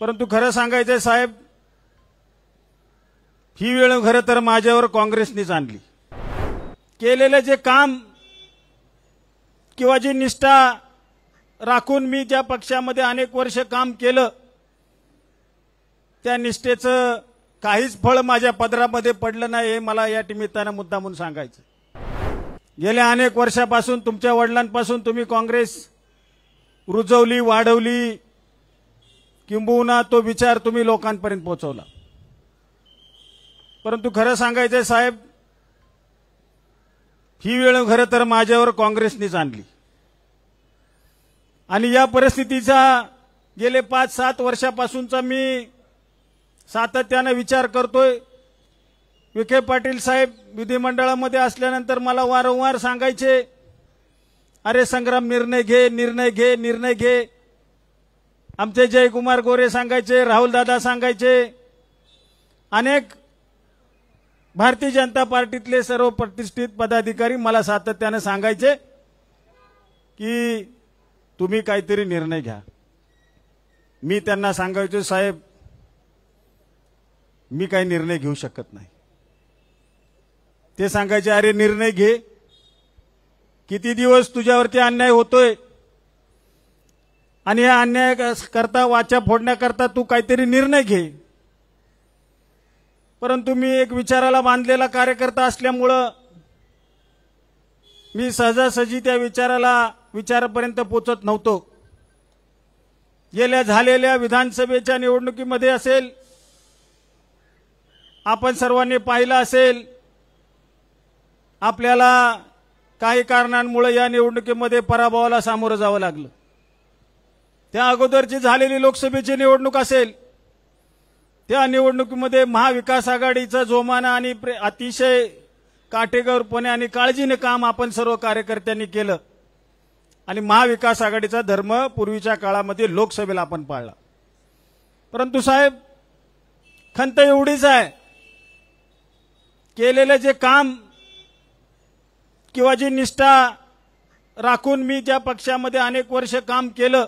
परंतु खरं सांगायचं साहेब, ही वेळ खरं तर माझ्यावर काँग्रेसनेच आणली। केलेले जे काम किंवा जी निष्ठा राखून मी ज्या पक्षामध्ये अनेक वर्ष काम केलं, त्या निष्ठेचं काहीच फळ माझ्या पदरामध्ये पडलं नाही, हे मला या निमित्तानं मुद्दामून सांगायचं। गेल्या अनेक वर्षापासून तुमच्या वडिलांपासून तुम्ही काँग्रेस रुजवली, वाढवली, किंबहुना तो विचार तुम्ही लोकांपर्यंत पोहोचवला। परंतु खरं सांगायचं साहेब, ही वेळ खरं तर माझ्यावर काँग्रेसनेच आणली आणि या परिस्थितीचा गेले 5-7 वर्षापासूनचा मी सातत्याने विचार करतोय। विखे पाटील साहेब विधिमंडळामध्ये असल्यानंतर मला वारंवार सांगायचे, अरे संग्राम निर्णय घे, निर्णय घे, निर्णय घे। आमचे जयकुमार गोरे सांगायचे, राहुल दादा सांगायचे, अनेक भारतीय जनता पार्टीतले सर्व प्रतिष्ठित पदाधिकारी मला सातत्याने सांगायचे की तुम्ही काहीतरी निर्णय घ्या। मी त्यांना सांगायचो, साहेब मी काही निर्णय घेऊ शकत नाही। ते सांगायचे, अरे निर्णय घे, किती दिवस तुझ्यावरती अन्याय होतोय आणि या अन्याय करता, वाचा फोडण्याकरता तू काहीतरी निर्णय घे। परंतु मी एक विचाराला बांधलेला कार्यकर्ता असल्यामुळं मी सहजासहजी त्या विचारापर्यंत पोहोचत नव्हतो। गेल्या झालेल्या विधानसभेच्या निवडणुकीमध्ये असेल, आपण सर्वांनी पाहिलं असेल, आपल्याला काही कारणांमुळे या निवडणुकीमध्ये पराभवाला सामोरं जावं लागलं। त्या अगोदरची झालेली लोकसभेची निवडणूक असेल, त्या निवडणुकीमध्ये महाविकास आघाडीचा जोमानं आणि अतिशय काटेकोरपणे आणि काळजीने काम आपण सर्व कार्यकर्त्यांनी केलं आणि महाविकास आघाडीचा धर्म पूर्वीच्या काळामध्ये लोकसभेला आपण पाळला। परंतु साहेब, खंत एवढीच आहे, केलेले जे काम किंवा जी निष्ठा राखून मी ज्या पक्षामध्ये अनेक वर्ष काम केलं,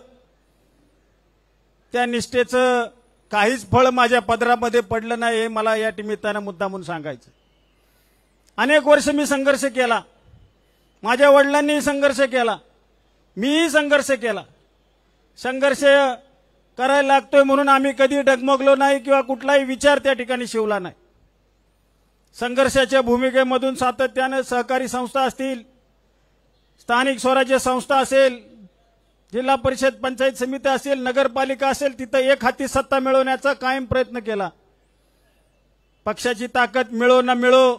त्या निष्ठेचं काहीच फळ माझ्या पदरामध्ये पडलं नाही, हे मला या निमित्तानं मुद्दामून सांगायचं। अनेक वर्ष मी संघर्ष केला, माझ्या वडिलांनी संघर्ष केला, मीही संघर्ष केला। संघर्ष करायला लागतोय म्हणून आम्ही कधी डगमगलो नाही किंवा कुठलाही विचार त्या ठिकाणी शिवला नाही। संघर्षाच्या भूमिकेमधून सातत्याने सहकारी संस्था असतील, स्थानिक स्वराज्य संस्था असेल, जिल्हा परिषद पंचायत समिती असेल, नगरपालिका असेल, तिथं एक हाती सत्ता मिळवण्याचा कायम प्रयत्न केला। पक्षाची ताकद मिळो न मिळो,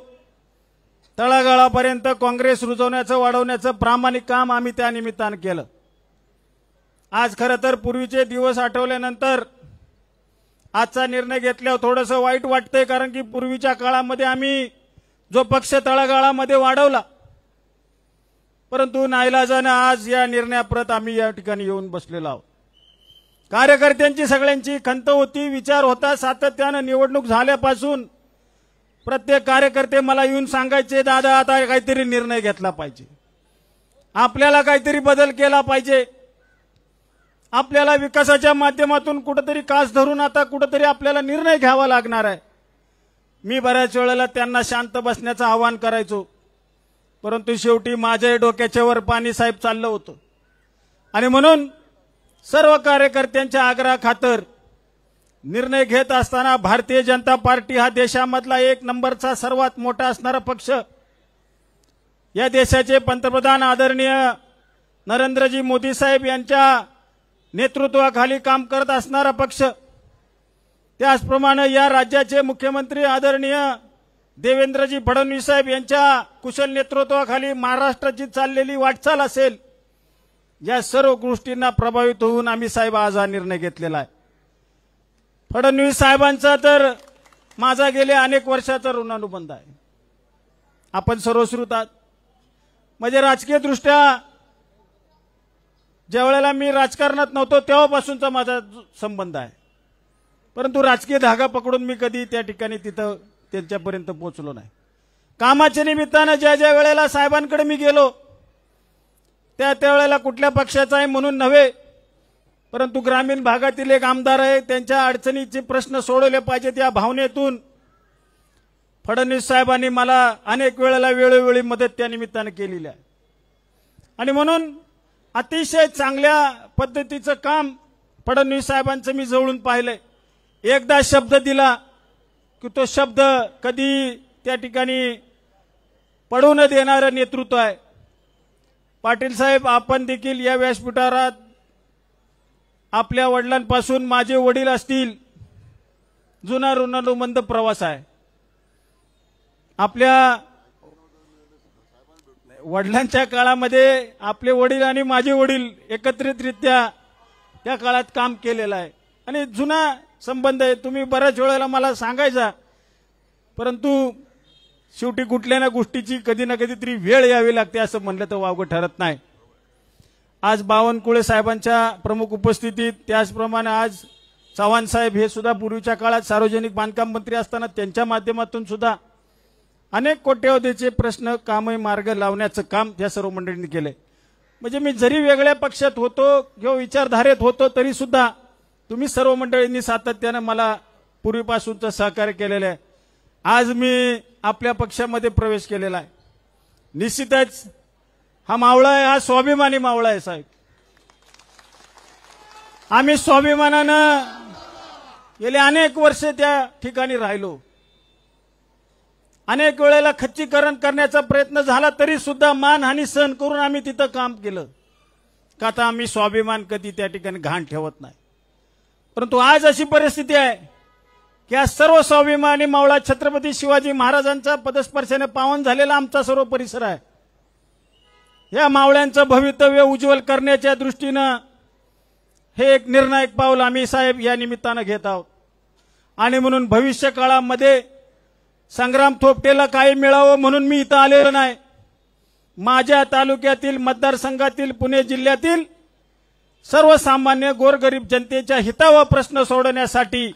तळागाळापर्यंत काँग्रेस रुजवण्याचं, वाढवण्याचं प्रामाणिक काम आम्ही त्या निमित्तानं केलं। आज खरं तर पूर्वीचे दिवस आठवल्यानंतर आजचा निर्णय घेतल्यावर थोडंसं वाईट वाटतंय, कारण की पूर्वीच्या काळामध्ये आम्ही जो पक्ष तळागाळामध्ये वाढवला, परंतु नाईलाजानं आज या निर्णयाप्रत आम्ही या ठिकाणी येऊन बसलेलो आहोत। कार्यकर्त्यांची सगळ्यांची खंत होती, विचार होता। सातत्यानं निवडणूक झाल्यापासून प्रत्येक कार्यकर्ते मला येऊन सांगायचे, दादा आता काहीतरी निर्णय घेतला पाहिजे, आपल्याला काहीतरी बदल केला पाहिजे, आपल्याला विकासाच्या माध्यमातून कुठेतरी कास धरून आता कुठेतरी आपल्याला निर्णय घ्यावा लागणार आहे। मी बऱ्याच वेळेला त्यांना शांत बसण्याचं आवाहन करायचो, परंतु शेवटी माझ्या डोक्याच्या वर पाणी साहेब चाललं होतं आणि म्हणून सर्व कार्यकर्त्यांच्या आग्रहाखातर निर्णय घेत असताना भारतीय जनता पार्टी हा देशामधला 1 नंबरचा सर्वात मोठा असणारा पक्ष, या देशाचे पंतप्रधान आदरणीय नरेंद्रजी मोदी साहेब यांच्या नेतृत्वाखाली काम करत असणारा पक्ष, त्याचप्रमाणे या राज्याचे मुख्यमंत्री आदरणीय देवेंद्रजी फडणवीस साहेब यांच्या कुशल नेतृत्वाखाली महाराष्ट्राची चाललेली वाटचाल असेल, या सर्व गोष्टींना प्रभावित होऊन आम्ही साहेब आज हा निर्णय घेतलेला आहे। फडणवीस साहेबांचा तर माझा गेले अनेक वर्षाचा ऋणानुबंध आहे। आपण सर्वश्रुत आहात, म्हणजे राजकीय दृष्ट्या ज्या वेळेला मी राजकारणात नव्हतो तेव्हापासूनचा माझा संबंध आहे, परंतु राजकीय धागा पकडून मी कधी त्या ठिकाणी तिथं त्यांच्यापर्यंत पोहोचलो नाही। कामाच्या निमित्तानं ज्या ज्या वेळेला साहेबांकडे मी गेलो, त्या वेळेला कुठल्या पक्षाचा आहे म्हणून नव्हे, परंतु ग्रामीण भागातील एक आमदार आहे, त्यांच्या अडचणीचे प्रश्न सोडवले पाहिजेत या भावनेतून फडणवीस साहेबांनी मला अनेक वेळेला वेळोवेळी मदत त्या निमित्ताने केलेली आहे. आणि म्हणून अतिशय चांगल्या पद्धतीचं काम फडणवीस साहेबांचं मी जवळून पाहिलंय. एकदा शब्द दिला की तो शब्द कधी त्या ठिकाणी पडू न देणारं नेतृत्व आहे. पाटील साहेब, आपण देखील या व्यासपीठावर आपल्या वडिलांपासून माझे वडील असतील, जुना ऋणानुबंध प्रवास आहे. आपल्या वडिलांच्या काळामध्ये आपले वडील आणि माझे वडील एकत्रितरित्या त्या काळात काम केलेलं आहे आणि जुना संबंध आहे. तुम्ही बऱ्याच वेळेला मला सांगायचा, परंतु शेवटी कुठल्या ना गोष्टीची कधी ना कधीतरी वेळ यावी लागते असं म्हणलं तर वावगं ठरत नाही. आज बावनकुळे साहेबांच्या प्रमुख उपस्थितीत, त्याचप्रमाणे आज चव्हाण साहेब हे सुद्धा पूर्वीच्या काळात सार्वजनिक बांधकाम मंत्री असताना त्यांच्या माध्यमातून सुद्धा अनेक कोट्यवधीचे प्रश्न कामे मार्ग लावण्याचं काम त्या सर्व मंडळींनी केले. म्हणजे मी जरी वेगळ्या पक्षात होतो किंवा विचारधारेत होतो तरी सुद्धा तुम्ही सर्व मंडळींनी सातत्याने मला पूर्वीपासूनचं सहकार्य केलेलं आहे. आज मी आपल्या पक्षामध्ये प्रवेश केलेला आहे. निश्चितच हा मावळा आहे, हा स्वाभिमानी मावळा आहे साहेब. आम्ही स्वाभिमानानं गेले अनेक वर्ष त्या ठिकाणी राहिलो. अनेक वेळेला खच्चीकरण करण्याचा प्रयत्न झाला तरी सुद्धा मानहानी सहन करून आम्ही तिथं काम केलं. का तर आम्ही स्वाभिमान कधी त्या ठिकाणी घाण ठेवत नाही. परंतु आज अशी परिस्थिती आहे की आज सर्व स्वाभिमानी मावळा छत्रपती शिवाजी महाराजांचा पदस्पर्शाने पावन झालेला आमचा सर्व परिसर आहे. या मावळ्यांचं भवितव्य उज्ज्वल करण्याच्या दृष्टीनं हे एक निर्णायक पाऊल आम्ही साहेब या निमित्तानं घेत आहोत. आणि म्हणून भविष्य काळामध्ये संग्राम थोपटेला काही मिळावं म्हणून मी इथं आलेलो नाही. माझ्या तालुक्यातील, मतदारसंघातील, पुणे जिल्ह्यातील सर्वसामान्य गोरगरीब जनतेच्या हितावर प्रश्न सोडवण्यासाठी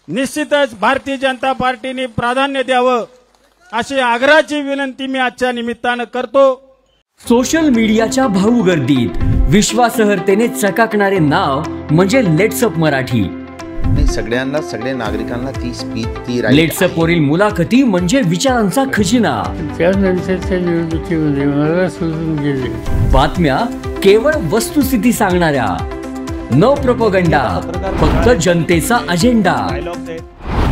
निश्चितच भारतीय जनता पार्टीने प्राधान्य द्यावं अशी आग्रहाची विनंती मी आजच्या निमित्तानं करतो. सोशल मीडियाच्या भाऊ गर्दीत विश्वासार्हतेने चकाकणारे नाव म्हणजे लेट्सअप मराठी. सगळ्यांना, सगळ्या नागरिकांना ती स्पीच, ती लेट्सअप वरील मुलाखती म्हणजे विचारांचा खजिना. त्यानंतरच्या निवडणुकीमध्ये मला सोडून गेले. बातम्या केवळ वस्तुस्थिती सांगणाऱ्या, न प्रोपगंडा, फक्त जनतेचा अजेंडा.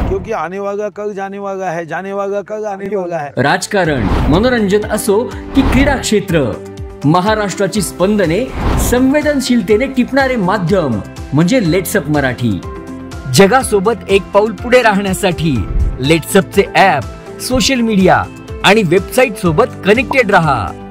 क्योंकि आने वाला कल जाने वाला है, जाने वाला कल आने वाला है. राजकारण, मनोरंजन असो की क्रीडा क्षेत्र, महाराष्ट्राची स्पंदने संवेदनशीलतेने टिपणारे माध्यम म्हणजे लेट्सअप मराठी. जगासोबत एक पाऊल पुढे राहण्यासाठी लेट्सअपचे ॲप, सोशल मीडिया आणि वेबसाईट सोबत कनेक्टेड रहा.